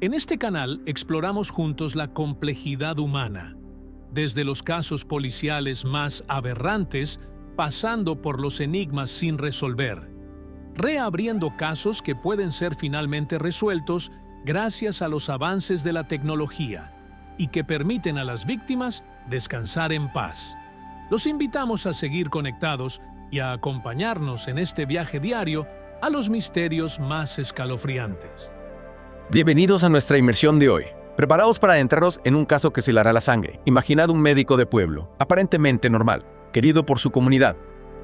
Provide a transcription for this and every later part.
En este canal exploramos juntos la complejidad humana, desde los casos policiales más aberrantes, pasando por los enigmas sin resolver, reabriendo casos que pueden ser finalmente resueltos gracias a los avances de la tecnología y que permiten a las víctimas descansar en paz. Los invitamos a seguir conectados y a acompañarnos en este viaje diario a los misterios más escalofriantes. Bienvenidos a nuestra inmersión de hoy. Preparaos para adentrarnos en un caso que se helará la sangre. Imaginad un médico de pueblo, aparentemente normal, querido por su comunidad,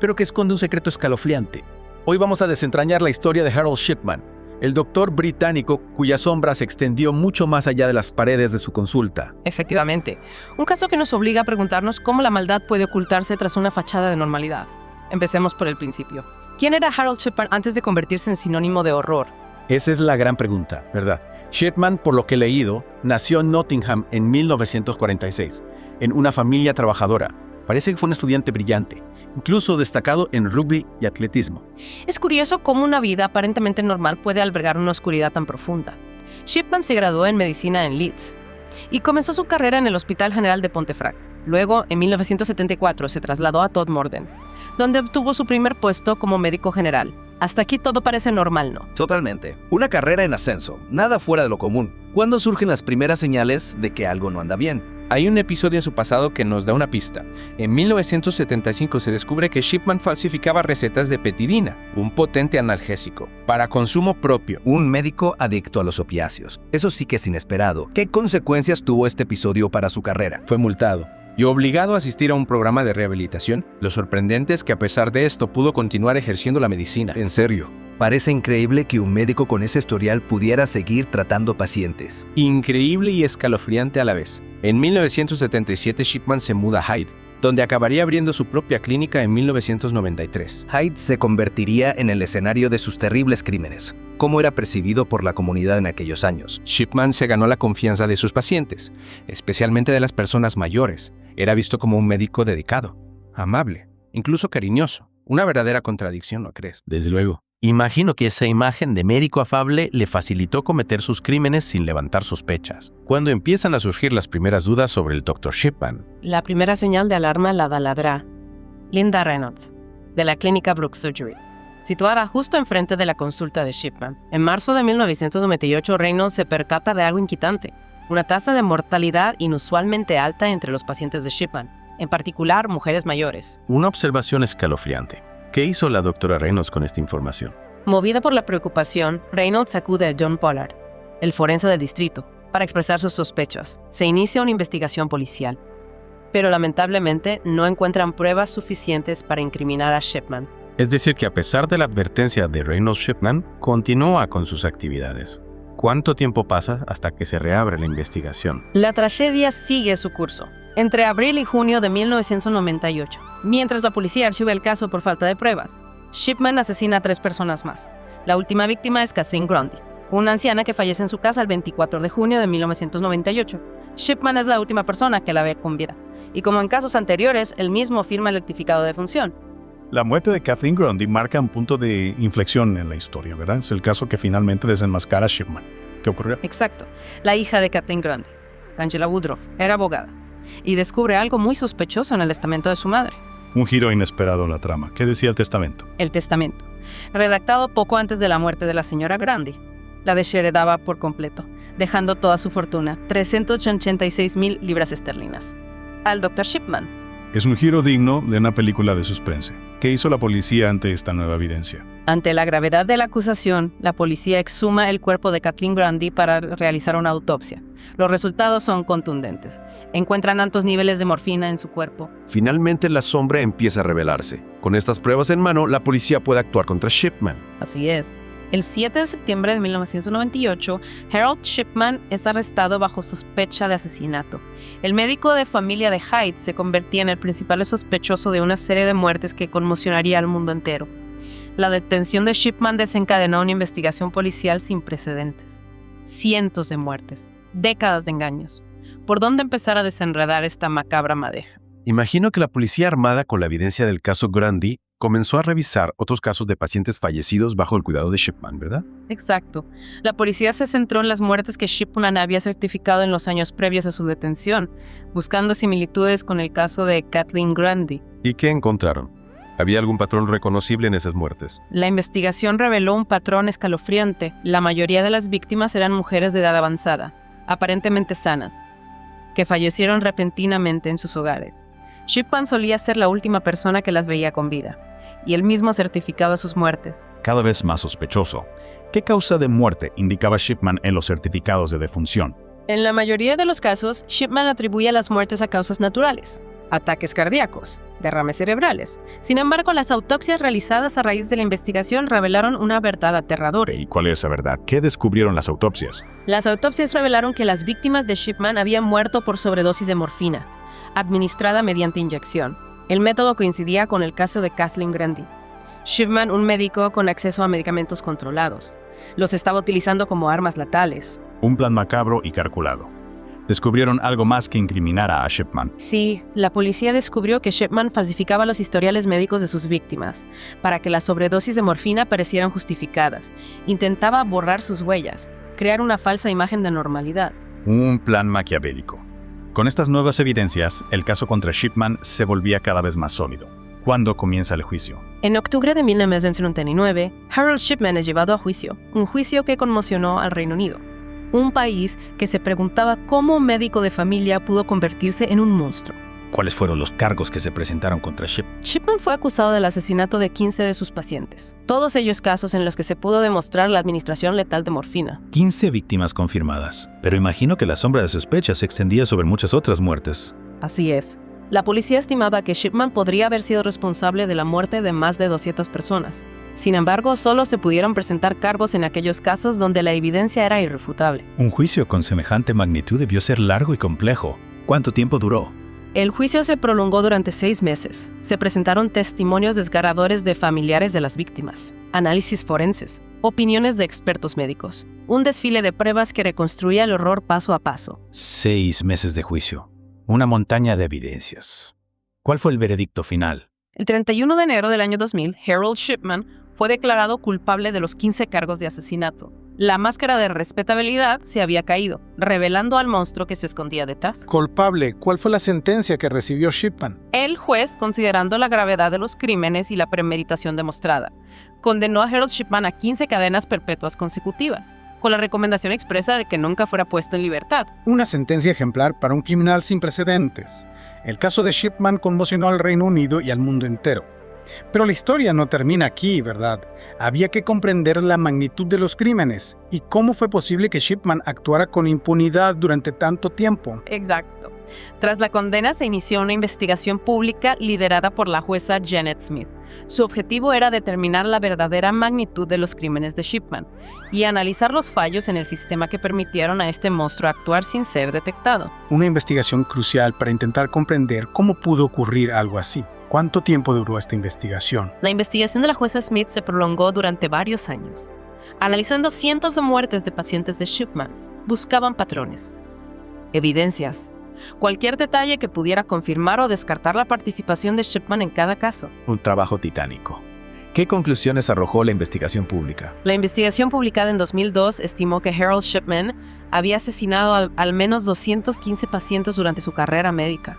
pero que esconde un secreto escalofriante. Hoy vamos a desentrañar la historia de Harold Shipman, el doctor británico cuya sombra se extendió mucho más allá de las paredes de su consulta. Efectivamente, un caso que nos obliga a preguntarnos cómo la maldad puede ocultarse tras una fachada de normalidad. Empecemos por el principio. ¿Quién era Harold Shipman antes de convertirse en sinónimo de horror? Esa es la gran pregunta, ¿verdad? Shipman, por lo que he leído, nació en Nottingham en 1946, en una familia trabajadora. Parece que fue un estudiante brillante, incluso destacado en rugby y atletismo. Es curioso cómo una vida aparentemente normal puede albergar una oscuridad tan profunda. Shipman se graduó en medicina en Leeds y comenzó su carrera en el Hospital General de Pontefract. Luego, en 1974, se trasladó a Todmorden, donde obtuvo su primer puesto como médico general. Hasta aquí todo parece normal, ¿no? Totalmente. Una carrera en ascenso, nada fuera de lo común. ¿Cuándo surgen las primeras señales de que algo no anda bien? Hay un episodio en su pasado que nos da una pista. En 1975 se descubre que Shipman falsificaba recetas de petidina, un potente analgésico, para consumo propio. Un médico adicto a los opiáceos. Eso sí que es inesperado. ¿Qué consecuencias tuvo este episodio para su carrera? Fue multado y obligado a asistir a un programa de rehabilitación. Lo sorprendente es que a pesar de esto pudo continuar ejerciendo la medicina. En serio, parece increíble que un médico con ese historial pudiera seguir tratando pacientes. Increíble y escalofriante a la vez. En 1977 Shipman se muda a Hyde, donde acabaría abriendo su propia clínica en 1993. Hyde se convertiría en el escenario de sus terribles crímenes. ¿Cómo era percibido por la comunidad en aquellos años? Shipman se ganó la confianza de sus pacientes, especialmente de las personas mayores. Era visto como un médico dedicado, amable, incluso cariñoso. Una verdadera contradicción, ¿no crees? Desde luego. Imagino que esa imagen de médico afable le facilitó cometer sus crímenes sin levantar sospechas. Cuando empiezan a surgir las primeras dudas sobre el Dr. Shipman, La primera señal de alarma la da Linda Reynolds, de la clínica Brooke Surgery, situada justo enfrente de la consulta de Shipman. En marzo de 1998, Reynolds se percata de algo inquietante, una tasa de mortalidad inusualmente alta entre los pacientes de Shipman, en particular mujeres mayores. una observación escalofriante. ¿Qué hizo la doctora Reynolds con esta información? Movida por la preocupación, Reynolds acude a John Pollard, el forense del distrito, para expresar sus sospechas. Se inicia una investigación policial, pero lamentablemente no encuentran pruebas suficientes para incriminar a Shipman. Es decir, que a pesar de la advertencia de Reynolds, Shipman continúa con sus actividades. ¿Cuánto tiempo pasa hasta que se reabre la investigación? La tragedia sigue su curso. Entre abril y junio de 1998, mientras la policía archiva el caso por falta de pruebas, Shipman asesina a 3 personas más. La última víctima es Kathleen Grundy, una anciana que fallece en su casa el 24 de junio de 1998. Shipman es la última persona que la ve con vida, y como en casos anteriores, él mismo firma el rectificado de función. La muerte de Kathleen Grundy marca un punto de inflexión en la historia, ¿verdad? Es el caso que finalmente desenmascara a Shipman. ¿Qué ocurrió? Exacto. La hija de Kathleen Grundy, Angela Woodruff, era abogada y descubre algo muy sospechoso en el testamento de su madre. Un giro inesperado en la trama. ¿Qué decía el testamento? El testamento, redactado poco antes de la muerte de la señora Grundy, la desheredaba por completo, dejando toda su fortuna, 386,000 libras esterlinas, al Dr. Shipman. Es un giro digno de una película de suspense. ¿Qué hizo la policía ante esta nueva evidencia? Ante la gravedad de la acusación, la policía exhuma el cuerpo de Kathleen Grundy para realizar una autopsia. Los resultados son contundentes. Encuentran altos niveles de morfina en su cuerpo. Finalmente la sombra empieza a revelarse. Con estas pruebas en mano, la policía puede actuar contra Shipman. Así es. El 7 de septiembre de 1998, Harold Shipman es arrestado bajo sospecha de asesinato. El médico de familia de Hyde se convertía en el principal sospechoso de una serie de muertes que conmocionaría al mundo entero. La detención de Shipman desencadenó una investigación policial sin precedentes. Cientos de muertes, décadas de engaños. ¿Por dónde empezar a desenredar esta macabra madeja? Imagino que la policía armada con la evidencia del caso Grundy comenzó a revisar otros casos de pacientes fallecidos bajo el cuidado de Shipman, ¿verdad? Exacto. La policía se centró en las muertes que Shipman había certificado en los años previos a su detención, buscando similitudes con el caso de Kathleen Grundy. ¿Y qué encontraron? ¿Había algún patrón reconocible en esas muertes? La investigación reveló un patrón escalofriante. La mayoría de las víctimas eran mujeres de edad avanzada, aparentemente sanas, que fallecieron repentinamente en sus hogares. Shipman solía ser la última persona que las veía con vida, y él mismo certificaba sus muertes. Cada vez más sospechoso. ¿Qué causa de muerte indicaba Shipman en los certificados de defunción? En la mayoría de los casos, Shipman atribuía las muertes a causas naturales, ataques cardíacos, derrames cerebrales. Sin embargo, las autopsias realizadas a raíz de la investigación revelaron una verdad aterradora. ¿Y cuál es esa verdad? ¿Qué descubrieron las autopsias? Las autopsias revelaron que las víctimas de Shipman habían muerto por sobredosis de morfina, administrada mediante inyección. El método coincidía con el caso de Kathleen Grundy. Shipman, un médico con acceso a medicamentos controlados, los estaba utilizando como armas letales. Un plan macabro y calculado. Descubrieron algo más que incriminara a Shipman. Sí, la policía descubrió que Shipman falsificaba los historiales médicos de sus víctimas para que las sobredosis de morfina parecieran justificadas. Intentaba borrar sus huellas, crear una falsa imagen de normalidad. Un plan maquiavélico. Con estas nuevas evidencias, el caso contra Shipman se volvía cada vez más sólido. ¿Cuándo comienza el juicio? En octubre de 1999, Harold Shipman es llevado a juicio, un juicio que conmocionó al Reino Unido. Un país que se preguntaba cómo un médico de familia pudo convertirse en un monstruo. ¿Cuáles fueron los cargos que se presentaron contra Shipman? Shipman fue acusado del asesinato de 15 de sus pacientes, todos ellos casos en los que se pudo demostrar la administración letal de morfina. 15 víctimas confirmadas, pero imagino que la sombra de sospecha se extendía sobre muchas otras muertes. Así es. La policía estimaba que Shipman podría haber sido responsable de la muerte de más de 200 personas. Sin embargo, solo se pudieron presentar cargos en aquellos casos donde la evidencia era irrefutable. Un juicio con semejante magnitud debió ser largo y complejo. ¿Cuánto tiempo duró? El juicio se prolongó durante 6 meses. Se presentaron testimonios desgarradores de familiares de las víctimas, análisis forenses, opiniones de expertos médicos, un desfile de pruebas que reconstruía el horror paso a paso. 6 meses de juicio. Una montaña de evidencias. ¿Cuál fue el veredicto final? El 31 de enero del año 2000, Harold Shipman fue declarado culpable de los 15 cargos de asesinato. La máscara de respetabilidad se había caído, revelando al monstruo que se escondía detrás. Culpable. ¿Cuál fue la sentencia que recibió Shipman? El juez, considerando la gravedad de los crímenes y la premeditación demostrada, condenó a Harold Shipman a 15 cadenas perpetuas consecutivas, con la recomendación expresa de que nunca fuera puesto en libertad. Una sentencia ejemplar para un criminal sin precedentes. El caso de Shipman conmocionó al Reino Unido y al mundo entero. Pero la historia no termina aquí, ¿verdad? Había que comprender la magnitud de los crímenes y cómo fue posible que Shipman actuara con impunidad durante tanto tiempo. Exacto. Tras la condena se inició una investigación pública liderada por la jueza Janet Smith. Su objetivo era determinar la verdadera magnitud de los crímenes de Shipman y analizar los fallos en el sistema que permitieron a este monstruo actuar sin ser detectado. Una investigación crucial para intentar comprender cómo pudo ocurrir algo así. ¿Cuánto tiempo duró esta investigación? La investigación de la jueza Smith se prolongó durante varios años. Analizando cientos de muertes de pacientes de Shipman, buscaban patrones, evidencias, cualquier detalle que pudiera confirmar o descartar la participación de Shipman en cada caso. Un trabajo titánico. ¿Qué conclusiones arrojó la investigación pública? La investigación publicada en 2002 estimó que Harold Shipman había asesinado al menos 215 pacientes durante su carrera médica.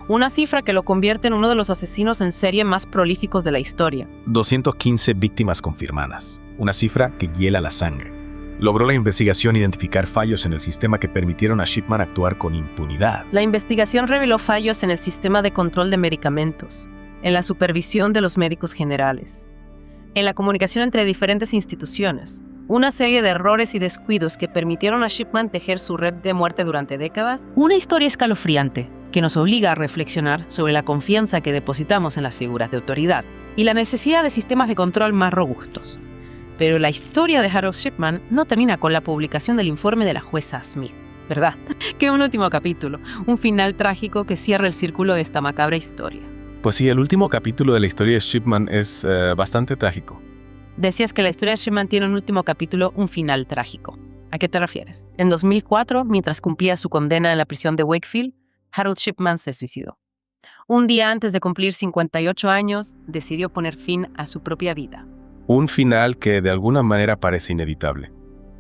Una cifra que lo convierte en uno de los asesinos en serie más prolíficos de la historia. 215 víctimas confirmadas, una cifra que hiela la sangre. Logró la investigación identificar fallos en el sistema que permitieron a Shipman actuar con impunidad. La investigación reveló fallos en el sistema de control de medicamentos, en la supervisión de los médicos generales, en la comunicación entre diferentes instituciones, una serie de errores y descuidos que permitieron a Shipman tejer su red de muerte durante décadas. Una historia escalofriante que nos obliga a reflexionar sobre la confianza que depositamos en las figuras de autoridad y la necesidad de sistemas de control más robustos. Pero la historia de Harold Shipman no termina con la publicación del informe de la jueza Smith, ¿verdad? Queda un último capítulo, un final trágico que cierra el círculo de esta macabra historia. Pues sí, el último capítulo de la historia de Shipman es bastante trágico. Decías que la historia de Shipman tiene un último capítulo, un final trágico. ¿A qué te refieres? En 2004, mientras cumplía su condena en la prisión de Wakefield, Harold Shipman se suicidó. Un día antes de cumplir 58 años, decidió poner fin a su propia vida. Un final que de alguna manera parece inevitable.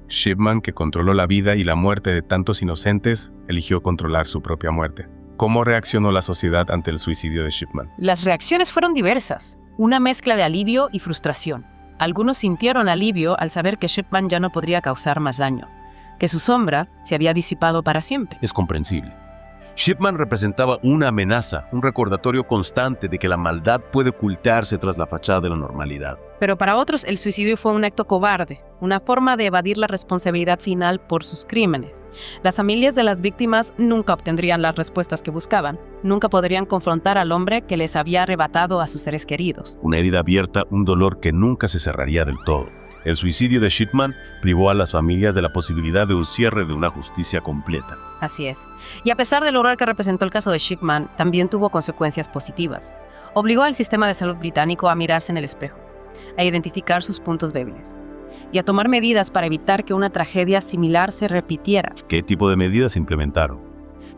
Shipman, que controló la vida y la muerte de tantos inocentes, eligió controlar su propia muerte. ¿Cómo reaccionó la sociedad ante el suicidio de Shipman? Las reacciones fueron diversas, una mezcla de alivio y frustración. Algunos sintieron alivio al saber que Shipman ya no podría causar más daño, que su sombra se había disipado para siempre. Es comprensible. Shipman representaba una amenaza, un recordatorio constante de que la maldad puede ocultarse tras la fachada de la normalidad. Pero para otros el suicidio fue un acto cobarde, una forma de evadir la responsabilidad final por sus crímenes. Las familias de las víctimas nunca obtendrían las respuestas que buscaban, nunca podrían confrontar al hombre que les había arrebatado a sus seres queridos. Una herida abierta, un dolor que nunca se cerraría del todo. El suicidio de Shipman privó a las familias de la posibilidad de un cierre de una justicia completa. Así es. Y a pesar del horror que representó el caso de Shipman, también tuvo consecuencias positivas. Obligó al sistema de salud británico a mirarse en el espejo, a identificar sus puntos débiles y a tomar medidas para evitar que una tragedia similar se repitiera. ¿Qué tipo de medidas se implementaron?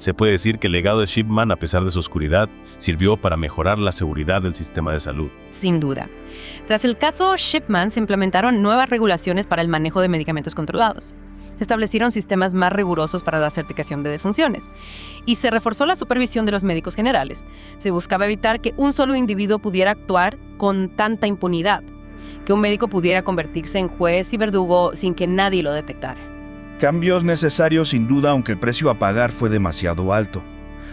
Se puede decir que el legado de Shipman, a pesar de su oscuridad, sirvió para mejorar la seguridad del sistema de salud. Sin duda. Tras el caso Shipman, se implementaron nuevas regulaciones para el manejo de medicamentos controlados. Se establecieron sistemas más rigurosos para la certificación de defunciones y se reforzó la supervisión de los médicos generales. Se buscaba evitar que un solo individuo pudiera actuar con tanta impunidad, que un médico pudiera convertirse en juez y verdugo sin que nadie lo detectara. Cambios necesarios sin duda, aunque el precio a pagar fue demasiado alto.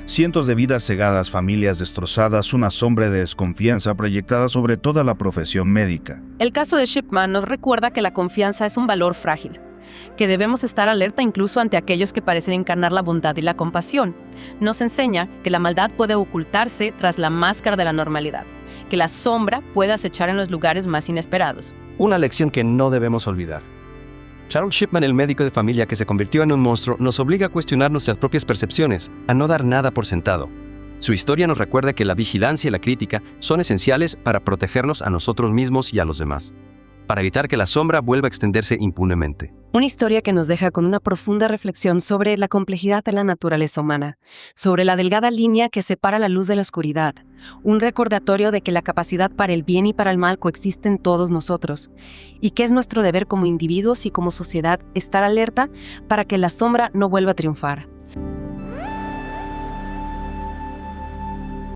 Cientos de vidas cegadas, familias destrozadas, una sombra de desconfianza proyectada sobre toda la profesión médica. El caso de Shipman nos recuerda que la confianza es un valor frágil, que debemos estar alerta incluso ante aquellos que parecen encarnar la bondad y la compasión. Nos enseña que la maldad puede ocultarse tras la máscara de la normalidad, que la sombra puede acechar en los lugares más inesperados. Una lección que no debemos olvidar. Charles Shipman, el médico de familia que se convirtió en un monstruo, nos obliga a cuestionar nuestras propias percepciones, a no dar nada por sentado. Su historia nos recuerda que la vigilancia y la crítica son esenciales para protegernos a nosotros mismos y a los demás, para evitar que la sombra vuelva a extenderse impunemente. Una historia que nos deja con una profunda reflexión sobre la complejidad de la naturaleza humana, sobre la delgada línea que separa la luz de la oscuridad, un recordatorio de que la capacidad para el bien y para el mal coexiste en todos nosotros, y que es nuestro deber como individuos y como sociedad estar alerta para que la sombra no vuelva a triunfar.